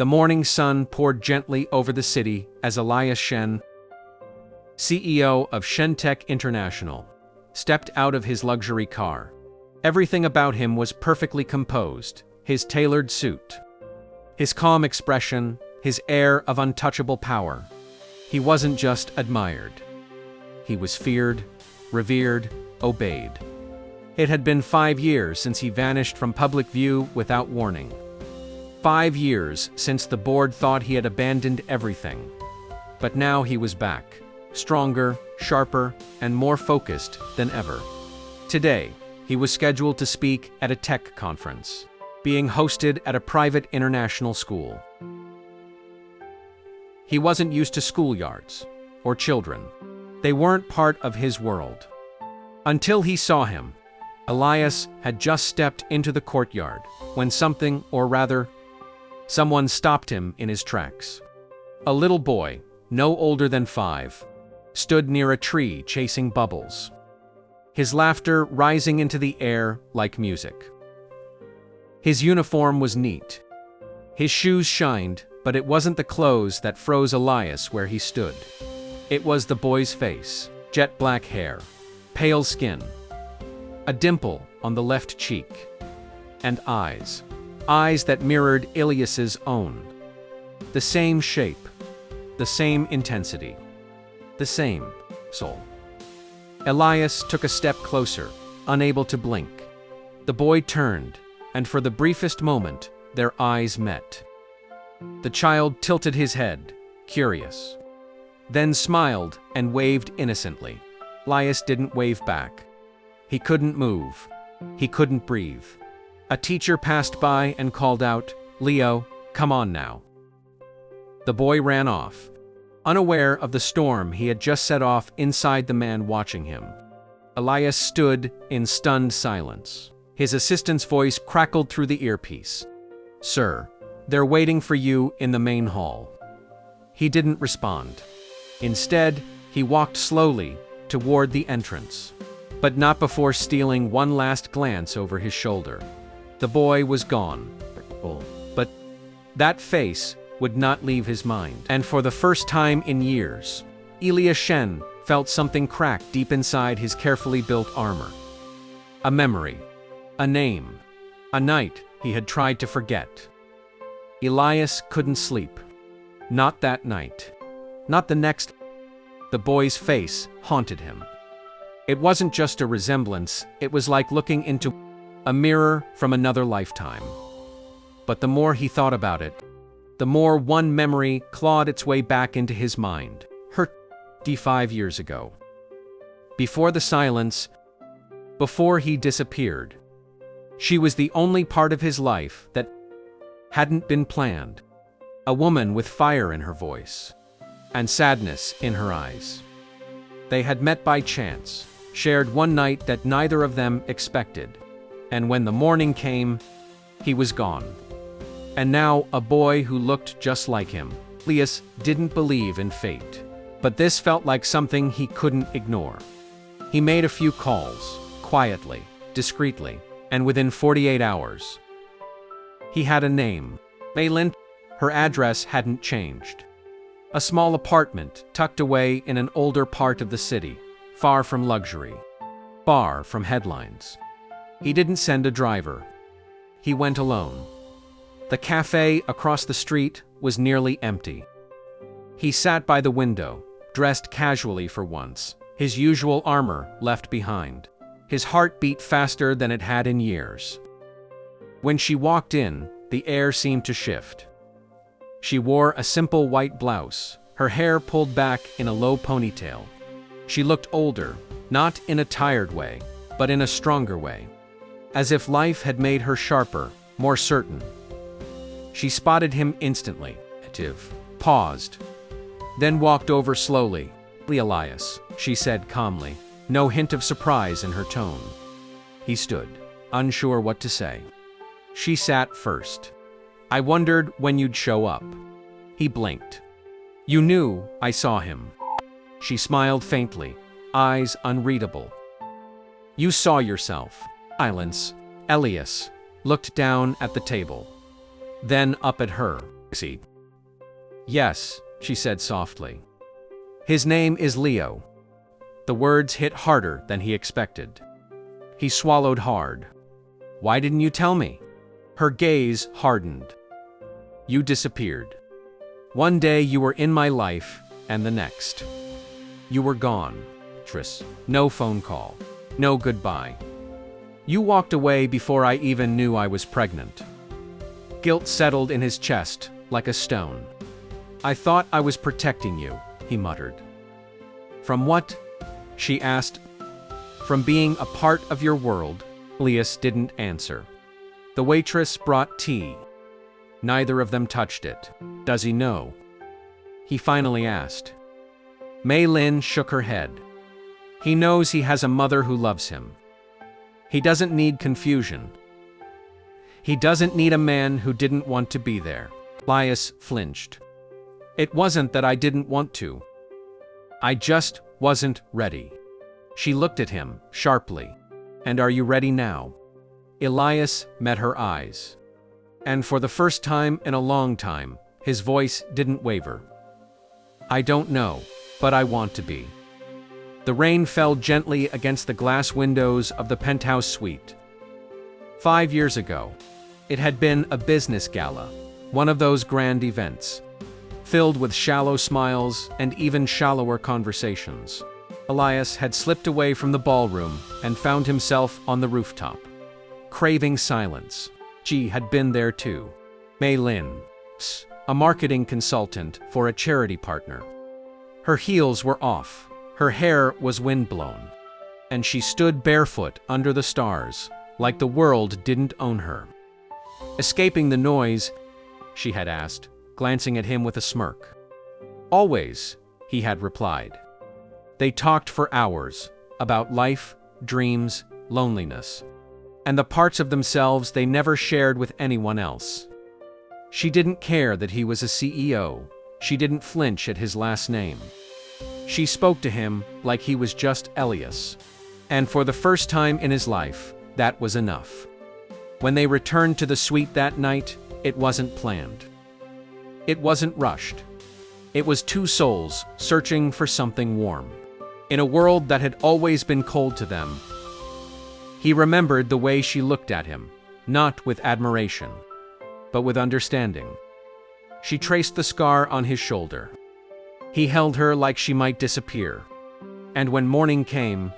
The morning sun poured gently over the city as Elias Shen, CEO of Shentech International, stepped out of his luxury car. Everything about him was perfectly composed: his tailored suit, his calm expression, his air of untouchable power. He wasn't just admired. He was feared, revered, obeyed. It had been 5 years since he vanished from public view without warning. 5 years since the board thought he had abandoned everything. But now he was back, stronger, sharper, and more focused than ever. Today, he was scheduled to speak at a tech conference, being hosted at a private international school. He wasn't used to schoolyards or children. They weren't part of his world. Until he saw him, Elias had just stepped into the courtyard when something, or rather, someone stopped him in his tracks. A little boy, no older than 5, stood near a tree chasing bubbles, his laughter rising into the air like music. His uniform was neat. His shoes shined, but it wasn't the clothes that froze Elias where he stood. It was the boy's face: jet black hair, pale skin, a dimple on the left cheek, and eyes that mirrored Elias's own. The same shape, the same intensity, the same soul. Elias took a step closer, unable to blink. The boy turned, and for the briefest moment, their eyes met. The child tilted his head, curious, then smiled and waved innocently. Elias didn't wave back. He couldn't move. He couldn't breathe. A teacher passed by and called out, "Leo, come on now." The boy ran off, unaware of the storm he had just set off inside the man watching him. Elias stood in stunned silence. His assistant's voice crackled through the earpiece. "Sir, they're waiting for you in the main hall." He didn't respond. Instead, he walked slowly toward the entrance, but not before stealing one last glance over his shoulder. The boy was gone, but that face would not leave his mind. And for the first time in years, Elias Shen felt something crack deep inside his carefully built armor. A memory, a name, a night he had tried to forget. Elias couldn't sleep. Not that night. Not the next. The boy's face haunted him. It wasn't just a resemblance, it was like looking into a mirror from another lifetime. But the more he thought about it, the more one memory clawed its way back into his mind. Her 5 years ago. Before the silence, before he disappeared, she was the only part of his life that hadn't been planned. A woman with fire in her voice and sadness in her eyes. They had met by chance, shared one night that neither of them expected, and when the morning came, he was gone. And now a boy who looked just like him. Elias didn't believe in fate, but this felt like something he couldn't ignore. He made a few calls, quietly, discreetly, and within 48 hours, he had a name. Maylin. Her address hadn't changed. A small apartment tucked away in an older part of the city, far from luxury, far from headlines. He didn't send a driver. He went alone. The cafe across the street was nearly empty. He sat by the window, dressed casually for once, his usual armor left behind. His heart beat faster than it had in years. When she walked in, the air seemed to shift. She wore a simple white blouse, her hair pulled back in a low ponytail. She looked older, not in a tired way, but in a stronger way. As if life had made her sharper, more certain. She spotted him instantly, paused, then walked over slowly. "Elias," she said calmly, no hint of surprise in her tone. He stood, unsure what to say. She sat first. "I wondered when you'd show up." He blinked. "You knew I saw him." She smiled faintly, eyes unreadable. "You saw yourself." Silence. Elias looked down at the table, then up at her. See? Yes, she said softly. His name is Leo. The words hit harder than he expected. He swallowed hard. Why didn't you tell me? Her gaze hardened. You disappeared. One day you were in my life, and the next. You were gone, Tris. No phone call. No goodbye. You walked away before I even knew I was pregnant. Guilt settled in his chest like a stone. I thought I was protecting you, he muttered. From what? She asked. From being a part of your world. Elias didn't answer. The waitress brought tea. Neither of them touched it. Does he know? He finally asked. Mei Lin shook her head. He knows he has a mother who loves him. He doesn't need confusion. He doesn't need a man who didn't want to be there. Elias flinched. It wasn't that I didn't want to. I just wasn't ready. She looked at him sharply. And are you ready now? Elias met her eyes. And for the first time in a long time, his voice didn't waver. I don't know, but I want to be. The rain fell gently against the glass windows of the penthouse suite. 5 years ago, it had been a business gala, one of those grand events, filled with shallow smiles and even shallower conversations. Elias had slipped away from the ballroom and found himself on the rooftop, craving silence. Ji had been there too. Mei Lin, a marketing consultant for a charity partner. Her heels were off, her hair was windblown, and she stood barefoot under the stars, like the world didn't own her. Escaping the noise, she had asked, glancing at him with a smirk. Always, he had replied. They talked for hours, about life, dreams, loneliness, and the parts of themselves they never shared with anyone else. She didn't care that he was a CEO. She didn't flinch at his last name. She spoke to him like he was just Elias. And for the first time in his life, that was enough. When they returned to the suite that night, it wasn't planned. It wasn't rushed. It was two souls searching for something warm. In a world that had always been cold to them, he remembered the way she looked at him, not with admiration, but with understanding. She traced the scar on his shoulder. He held her like she might disappear. And when morning came,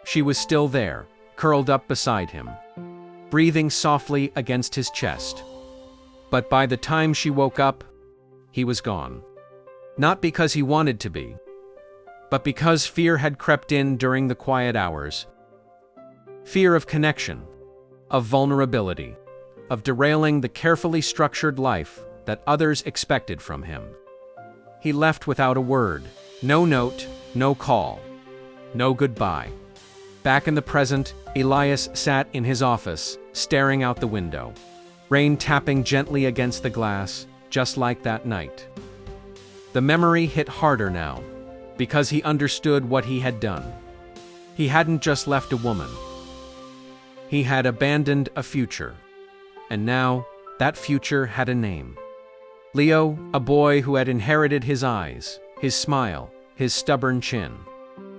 she was still there, curled up beside him, breathing softly against his chest. But by the time she woke up, he was gone. Not because he wanted to be, but because fear had crept in during the quiet hours. Fear of connection, of vulnerability, of derailing the carefully structured life that others expected from him. He left without a word, no note, no call, no goodbye. Back in the present, Elias sat in his office, staring out the window. Rain tapping gently against the glass, just like that night. The memory hit harder now, because he understood what he had done. He hadn't just left a woman. He had abandoned a future. And now, that future had a name. Leo, a boy who had inherited his eyes, his smile, his stubborn chin,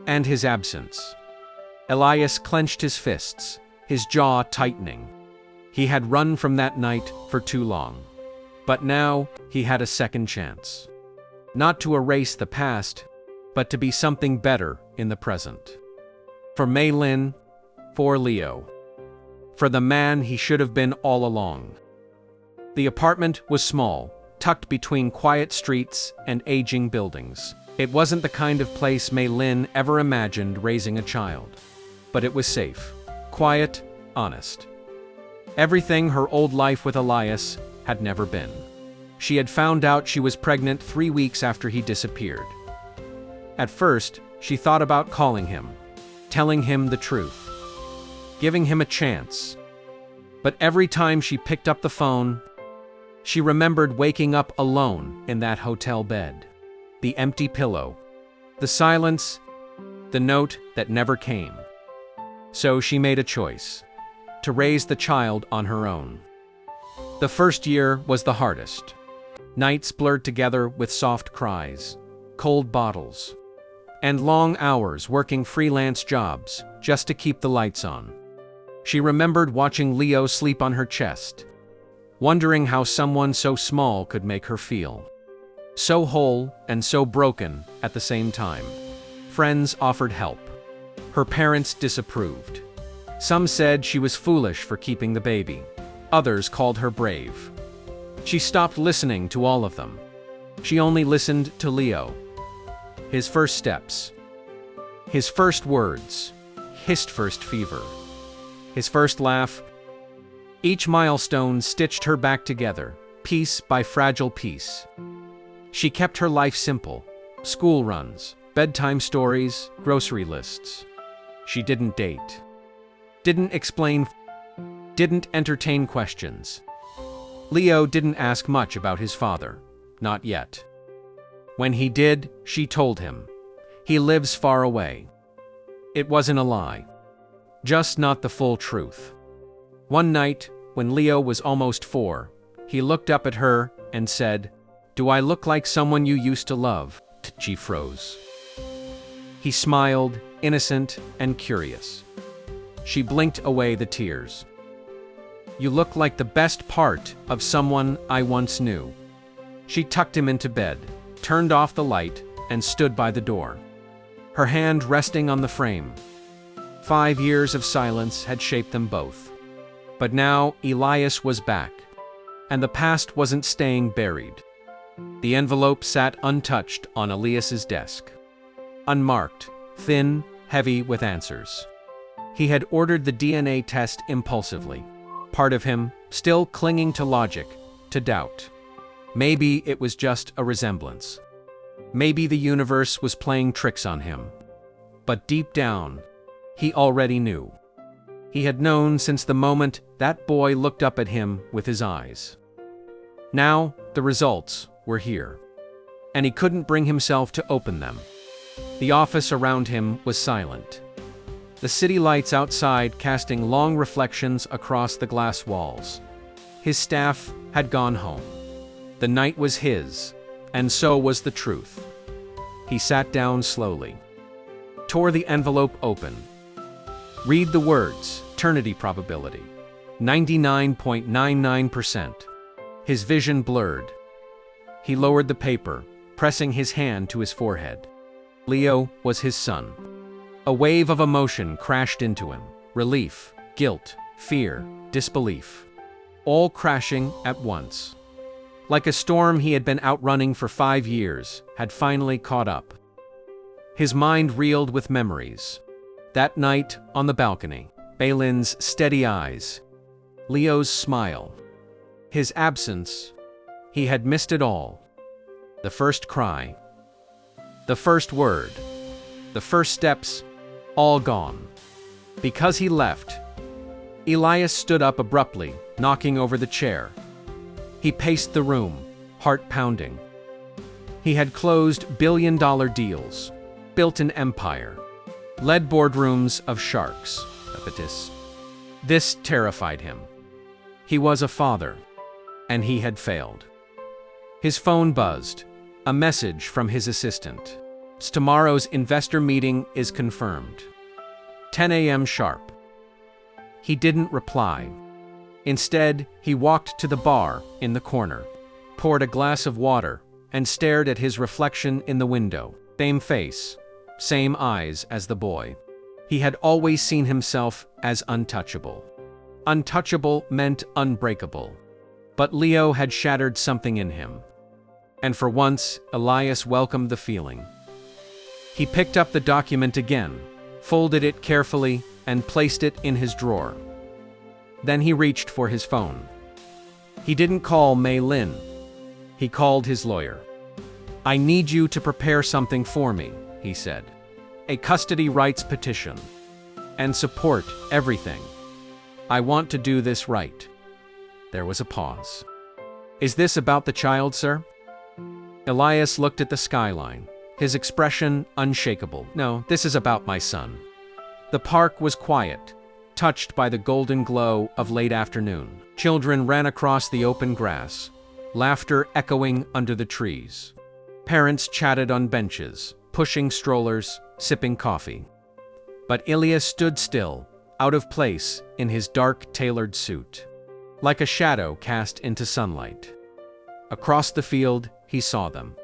and his absence. Elias clenched his fists, his jaw tightening. He had run from that night for too long. But now, he had a second chance. Not to erase the past, but to be something better in the present. For Mei Lin, for Leo. For the man he should have been all along. The apartment was small, tucked between quiet streets and aging buildings. It wasn't the kind of place Mei Lin ever imagined raising a child. But it was safe, quiet, honest. Everything her old life with Elias had never been. She had found out she was pregnant 3 weeks after he disappeared. At first, she thought about calling him, telling him the truth, giving him a chance. But every time she picked up the phone, she remembered waking up alone in that hotel bed. The empty pillow, the silence, the note that never came. So she made a choice, to raise the child on her own. The first year was the hardest. Nights blurred together with soft cries, cold bottles, and long hours working freelance jobs just to keep the lights on. She remembered watching Leo sleep on her chest, wondering how someone so small could make her feel. So whole and so broken at the same time. Friends offered help. Her parents disapproved. Some said she was foolish for keeping the baby. Others called her brave. She stopped listening to all of them. She only listened to Leo. His first steps. His first words. His first fever. His first laugh. Each milestone stitched her back together, piece by fragile piece. She kept her life simple. School runs, bedtime stories, grocery lists. She didn't date. Didn't explain. Didn't entertain questions. Leo didn't ask much about his father. Not yet. When he did, she told him. He lives far away. It wasn't a lie. Just not the full truth. One night, when Leo was almost 4, he looked up at her and said, "Do I look like someone you used to love?" She froze. He smiled, innocent and curious. She blinked away the tears. "You look like the best part of someone I once knew." She tucked him into bed, turned off the light, and stood by the door, her hand resting on the frame. 5 years of silence had shaped them both. But now Elias was back, and the past wasn't staying buried. The envelope sat untouched on Elias's desk. Unmarked, thin, heavy with answers. He had ordered the DNA test impulsively. Part of him, still clinging to logic, to doubt. Maybe it was just a resemblance. Maybe the universe was playing tricks on him. But deep down, he already knew. He had known since the moment that boy looked up at him with his eyes. Now, the results were here. And he couldn't bring himself to open them. The office around him was silent. The city lights outside casting long reflections across the glass walls. His staff had gone home. The night was his, and so was the truth. He sat down slowly, tore the envelope open. Read the words, eternity probability, 99.99%. His vision blurred. He lowered the paper, pressing his hand to his forehead. Leo was his son. A wave of emotion crashed into him. Relief, guilt, fear, disbelief. All crashing at once. Like a storm he had been outrunning for 5 years, had finally caught up. His mind reeled with memories. That night, on the balcony, Baylin's steady eyes, Leo's smile. His absence, he had missed it all. The first cry. The first word. The first steps, all gone. Because he left, Elias stood up abruptly, knocking over the chair. He paced the room, heart pounding. He had closed billion-dollar deals, built an empire, led boardrooms of sharks. This terrified him. He was a father, and he had failed. His phone buzzed, a message from his assistant. Tomorrow's investor meeting is confirmed. 10 a.m. sharp. He didn't reply. Instead, he walked to the bar in the corner, poured a glass of water, and stared at his reflection in the window. Same face, same eyes as the boy. He had always seen himself as untouchable. Untouchable meant unbreakable. But Leo had shattered something in him. And for once, Elias welcomed the feeling. He picked up the document again, folded it carefully, and placed it in his drawer. Then he reached for his phone. He didn't call Mei Lin. He called his lawyer. "I need you to prepare something for me," he said. "A custody rights petition. And support everything. I want to do this right." There was a pause. "Is this about the child, sir?" Elias looked at the skyline, his expression unshakable. "No, this is about my son." The park was quiet, touched by the golden glow of late afternoon. Children ran across the open grass, laughter echoing under the trees. Parents chatted on benches, pushing strollers, sipping coffee. But Ilias stood still, out of place in his dark tailored suit, like a shadow cast into sunlight. Across the field, he saw them.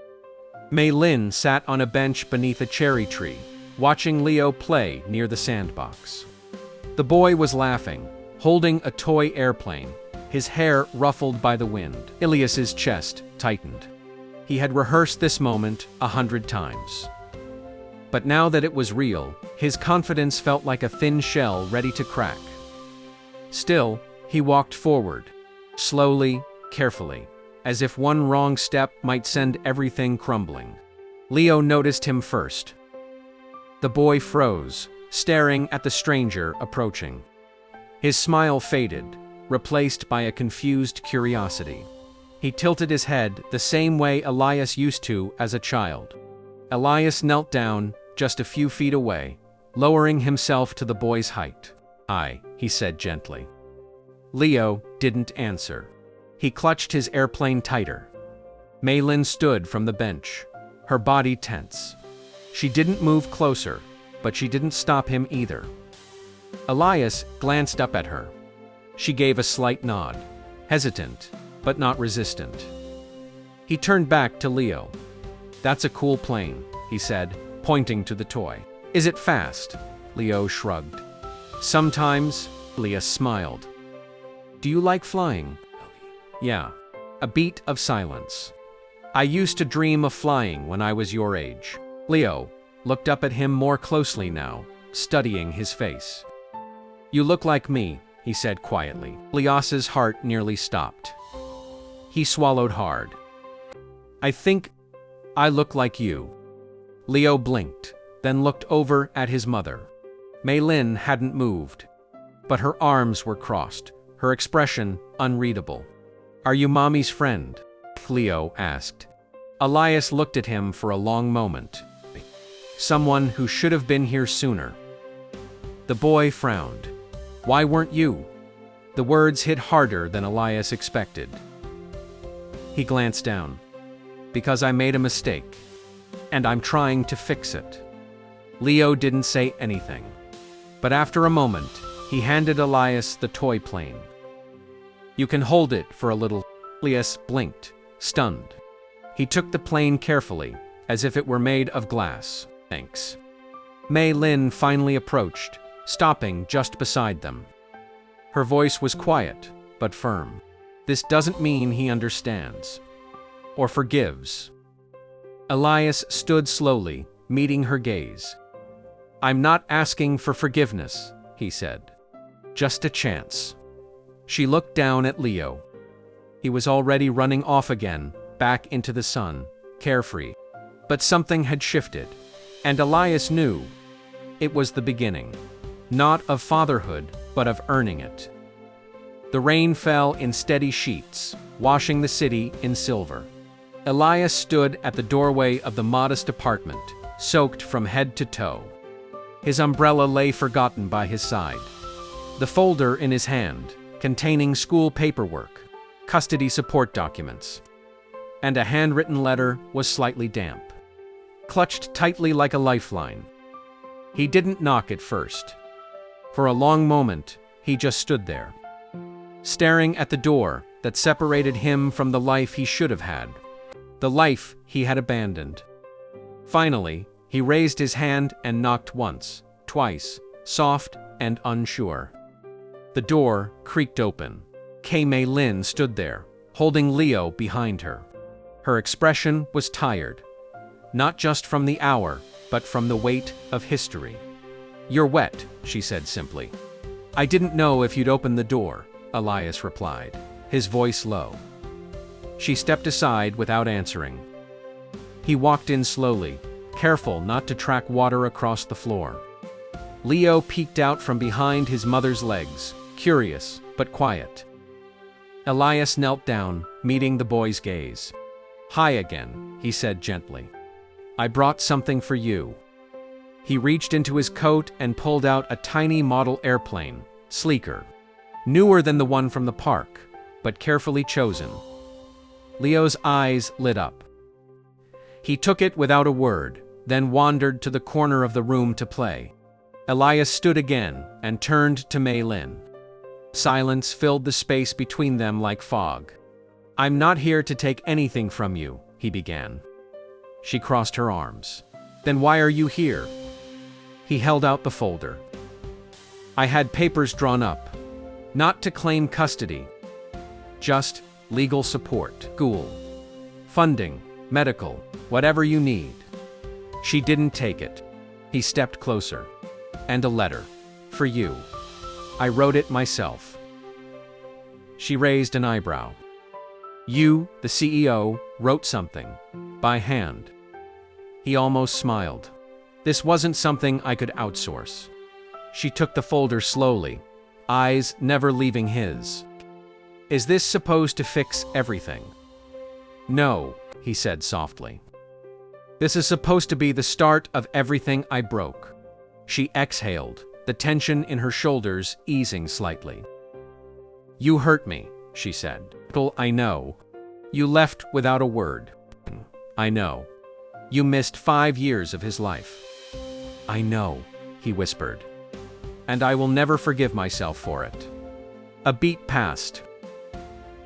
Mei Lin sat on a bench beneath a cherry tree, watching Leo play near the sandbox. The boy was laughing, holding a toy airplane, his hair ruffled by the wind. Ilias's chest tightened. He had rehearsed this moment 100 times. But now that it was real, his confidence felt like a thin shell ready to crack. Still, he walked forward, slowly, carefully, as if one wrong step might send everything crumbling. Leo noticed him first. The boy froze, staring at the stranger approaching. His smile faded, replaced by a confused curiosity. He tilted his head the same way Elias used to as a child. Elias knelt down, just a few feet away, lowering himself to the boy's height. "I," he said gently. Leo didn't answer. He clutched his airplane tighter. Mei Lin stood from the bench, her body tense. She didn't move closer, but she didn't stop him either. Elias glanced up at her. She gave a slight nod, hesitant, but not resistant. He turned back to Leo. "That's a cool plane," he said, pointing to the toy. "Is it fast?" Leo shrugged. "Sometimes," Leah smiled. "Do you like flying?" "Yeah." A beat of silence. "I used to dream of flying when I was your age." Leo looked up at him more closely now, studying his face. "You look like me," he said quietly. Elias's heart nearly stopped. He swallowed hard. "I think I look like you." Leo blinked, then looked over at his mother. Mei Lin hadn't moved, but her arms were crossed, her expression unreadable. "Are you Mommy's friend?" Leo asked. Elias looked at him for a long moment. "Someone who should have been here sooner." The boy frowned. "Why weren't you?" The words hit harder than Elias expected. He glanced down. "Because I made a mistake, and I'm trying to fix it." Leo didn't say anything. But after a moment, he handed Elias the toy plane. "You can hold it for a little." Elias blinked, stunned. He took the plane carefully, as if it were made of glass. "Thanks." Mei Lin finally approached, stopping just beside them. Her voice was quiet, but firm. "This doesn't mean he understands. Or forgives." Elias stood slowly, meeting her gaze. "I'm not asking for forgiveness," he said. "Just a chance." She looked down at Leo. He was already running off again, back into the sun, carefree. But something had shifted, and Elias knew. It was the beginning. Not of fatherhood, but of earning it. The rain fell in steady sheets, washing the city in silver. Elias stood at the doorway of the modest apartment, soaked from head to toe. His umbrella lay forgotten by his side. The folder in his hand, containing school paperwork, custody support documents, and a handwritten letter, was slightly damp, clutched tightly like a lifeline. He didn't knock at first. For a long moment, he just stood there, staring at the door that separated him from the life he should have had, the life he had abandoned. Finally, he raised his hand and knocked once, twice, soft and unsure. The door creaked open. Mei Lin stood there, holding Leo behind her. Her expression was tired, not just from the hour, but from the weight of history. "You're wet," she said simply. "I didn't know if you'd open the door," Elias replied, his voice low. She stepped aside without answering. He walked in slowly, careful not to track water across the floor. Leo peeked out from behind his mother's legs, curious but quiet. Elias knelt down, meeting the boy's gaze. "Hi again," he said gently. "I brought something for you." He reached into his coat and pulled out a tiny model airplane, sleeker, newer than the one from the park, but carefully chosen. Leo's eyes lit up. He took it without a word, then wandered to the corner of the room to play. Elias stood again and turned to Mei Lin. Silence filled the space between them like fog. "I'm not here to take anything from you," he began. She crossed her arms. "Then why are you here?" He held out the folder. "I had papers drawn up. Not to claim custody. Just legal support, school, funding, medical, whatever you need." She didn't take it. He stepped closer. "And a letter. For you. I wrote it myself." She raised an eyebrow. "You, the CEO, wrote something. By hand." He almost smiled. This wasn't something I could outsource. She took the folder slowly, eyes never leaving his. "Is this supposed to fix everything?" "No," he said softly. "This is supposed to be the start of everything I broke." She exhaled, the tension in her shoulders easing slightly. "You hurt me," she said. "I know. You left without a word." "I know. You missed 5 years of his life." "I know," he whispered. "And I will never forgive myself for it." A beat passed.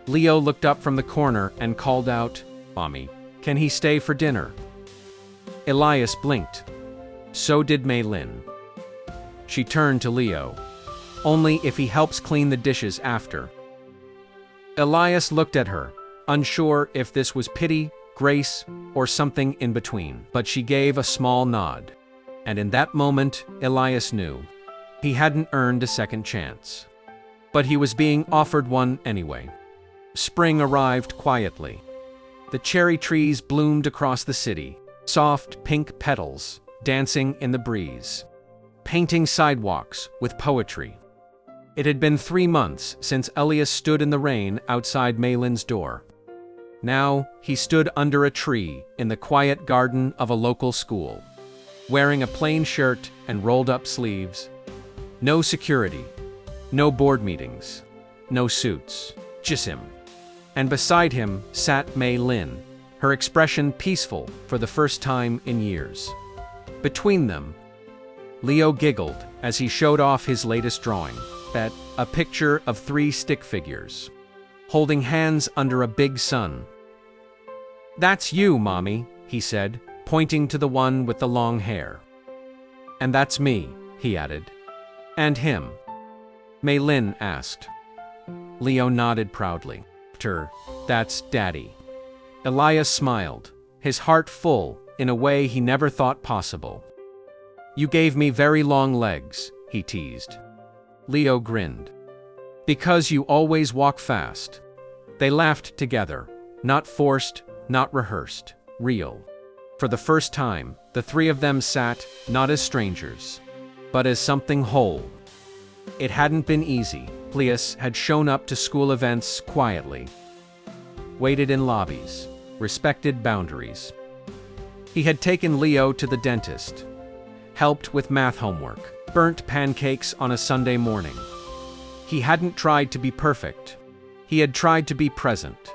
Leo looked up from the corner and called out, "Mommy, can he stay for dinner?" Elias blinked. So did Mei Lin. She turned to Leo. "Only if he helps clean the dishes after." Elias looked at her, unsure if this was pity, grace, or something in between, but she gave a small nod. And in that moment, Elias knew. He hadn't earned a second chance. But he was being offered one anyway. Spring arrived quietly. The cherry trees bloomed across the city, soft pink petals dancing in the breeze, painting sidewalks with poetry. It had been 3 months since Elias stood in the rain outside Mei Lin's door. Now, he stood under a tree in the quiet garden of a local school, wearing a plain shirt and rolled-up sleeves. No security, no board meetings, no suits, just him. And beside him sat Mei Lin, her expression peaceful for the first time in years. Between them, Leo giggled as he showed off his latest drawing, a picture of 3 stick figures, holding hands under a big sun. "That's you, Mommy," he said, pointing to the one with the long hair. "And that's me," he added. "And him?" Mei Lin asked. Leo nodded proudly. "That's Daddy." Elias smiled, his heart full in a way he never thought possible. "You gave me very long legs," he teased. Leo grinned. "Because you always walk fast." They laughed together, not forced, not rehearsed, real. For the first time, the 3 of them sat, not as strangers, but as something whole. It hadn't been easy. Elias had shown up to school events quietly, waited in lobbies, respected boundaries. He had taken Leo to the dentist, helped with math homework, burnt pancakes on a Sunday morning. He hadn't tried to be perfect. He had tried to be present.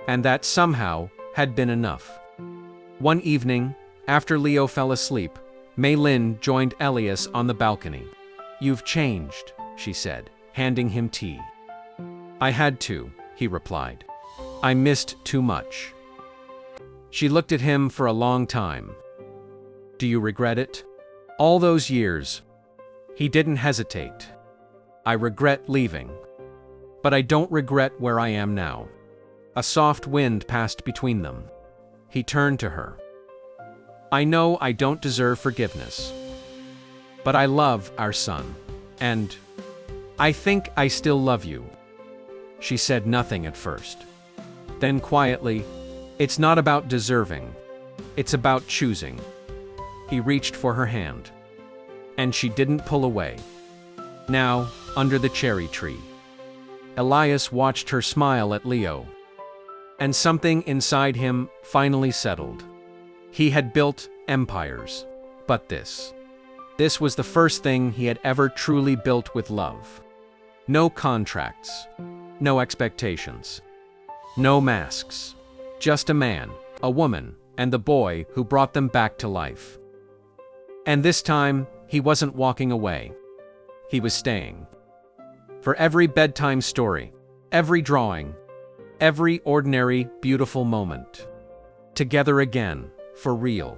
And that somehow had been enough. One evening, after Leo fell asleep, Mei Lin joined Elias on the balcony. "You've changed," she said, handing him tea. "I had to," he replied. "I missed too much." She looked at him for a long time. "Do you regret it?" "All those years." He didn't hesitate. "I regret leaving. But I don't regret where I am now." A soft wind passed between them. He turned to her. "I know I don't deserve forgiveness. But I love our son. And I think I still love you." She said nothing at first. Then quietly, "It's not about deserving. It's about choosing." He reached for her hand. And she didn't pull away. Now, under the cherry tree, Elias watched her smile at Leo. And something inside him finally settled. He had built empires. But this was the first thing he had ever truly built with love. No contracts. No expectations. No masks. Just a man, a woman, and the boy who brought them back to life. And this time, he wasn't walking away. He was staying. For every bedtime story, every drawing, every ordinary, beautiful moment. Together again, for real.